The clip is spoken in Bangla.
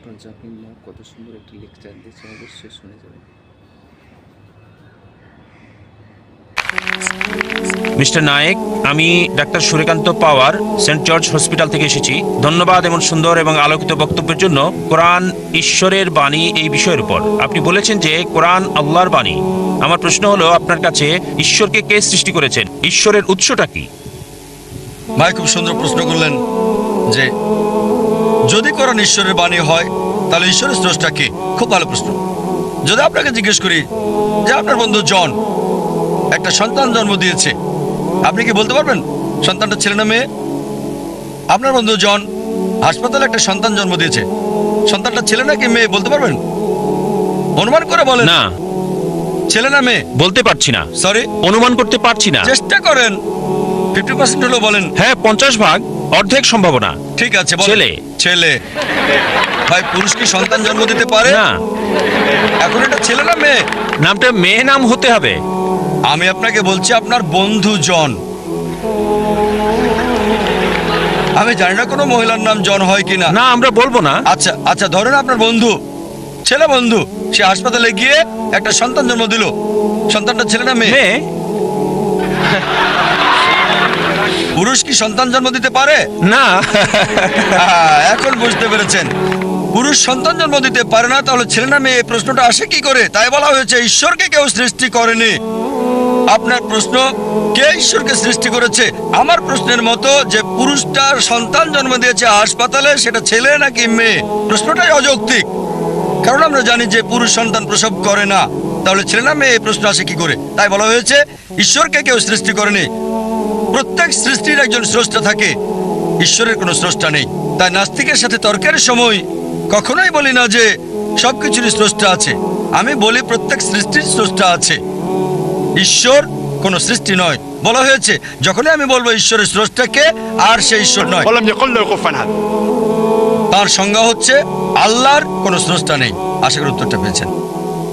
ডক্টর জাকির নায়েক কত সুন্দর একটি লেকচার দিয়েছে, অবশ্যই শুনে যাবেন। মিস্টার নায়েক, আমি ডাক্তার সূর্যকান্ত পাওয়ার সেন্ট জর্জ হসপিটাল থেকে এসেছি। ধন্যবাদ এমন সুন্দর এবং আলোকিত বক্তব্যের জন্য। কোরআন ঈশ্বরের বাণী এই বিষয়ের উপর আপনি বলেছেন যে কোরআন আল্লাহর বাণী। আমার প্রশ্ন হলো, আপনার কাছে ঈশ্বরকে কে সৃষ্টি করেছেন? ঈশ্বরের উৎসটা কি? ভাই খুব সুন্দর প্রশ্ন করলেন যে যদি কোরআন ঈশ্বরের বাণী হয় তাহলে ঈশ্বরের স্রষ্টা কে। খুব ভালো প্রশ্ন। যদি আপনাকে জিজ্ঞেস করি যে আপনার বন্ধু জন একটা সন্তান জন্ম দিয়েছে, আপনি কি বলতে পারবেন সন্তানটা ছেলে না মেয়ে? আপনার বন্ধু জন হাসপাতালে একটা সন্তান জন্ম দিয়েছে, সন্তানটা ছেলে নাকি মেয়ে বলতে পারবেন? অনুমান করে বলেন। না, ছেলে না মেয়ে বলতে পারছি না। সরি, অনুমান করতে পারছি না। চেষ্টা করেন। 50% হলো বলেন। হ্যাঁ, 50 ভাগ, অর্ধেক সম্ভাবনা। ঠিক আছে, বলেন। ছেলে। ছেলে। ভাই পুরুষ কি সন্তান জন্ম দিতে পারে? না, এখন এটা ছেলে না মেয়ে? নামটা মেয়ে নাম হতে হবে। আমি আপনাকে বলছি আপনার বন্ধু জন। আমি জানি না কোনো মহিলার নাম জন হয় কিনা। না, আমরা বলবো না। আচ্ছা আচ্ছা, ধরেন আপনার বন্ধু, ছেলে বন্ধু, সে হাসপাতালে গিয়ে একটা সন্তান জন্ম দিল। সন্তানটা ছেলে না মেয়ে? মেয়ে। পুরুষ কি সন্তান জন্ম দিতে পারে? না। এখন বুঝতে পেরেছেন, পুরুষ সন্তান জন্ম দিতে পারে না, তাহলে ছেলে না মেয়ে এই প্রশ্নটা আসে কি করে? তাই বলা হয়েছে ঈশ্বরকে কেউ সৃষ্টি করেনি। আপনার প্রশ্ন কে ঈশ্বরকে সৃষ্টি করেছে, আমার প্রশ্নের মতো যে পুরুষটার সন্তান জন্ম দিয়েছে হাসপাতালে সেটা ছেলে নাকি মেয়ে, প্রশ্নটাই অযৌক্তিক। কারণ আমরা জানি যে পুরুষ সন্তান প্রসব করে না, তাহলে ছেলে না মেয়ে এই প্রশ্ন আসে কি করে? তাই বলা হয়েছে ঈশ্বরকে কেউ সৃষ্টি করেনি। প্রত্যেক সৃষ্টির একজন স্রষ্টা থাকে, ঈশ্বরের কোনো স্রষ্টা নেই। তাই নাস্তিকের সাথে তর্কের সময় কখনোই বলি না যে সবকিছুরই স্রষ্টা আছে। আমি বলি প্রত্যেক সৃষ্টির স্রষ্টা আছে, ঈশ্বর কোনো সৃষ্টি নয়। বলা হয়েছে যখনই আমি বলবো ঈশ্বরের স্রষ্টাকে, আর সে ঈশ্বর নয়। ولم يقل له كفوا احد। তার সংজ্ঞা হচ্ছে আল্লাহর কোনো স্রষ্টা নেই। আশা করি উত্তরটা পেয়েছেন।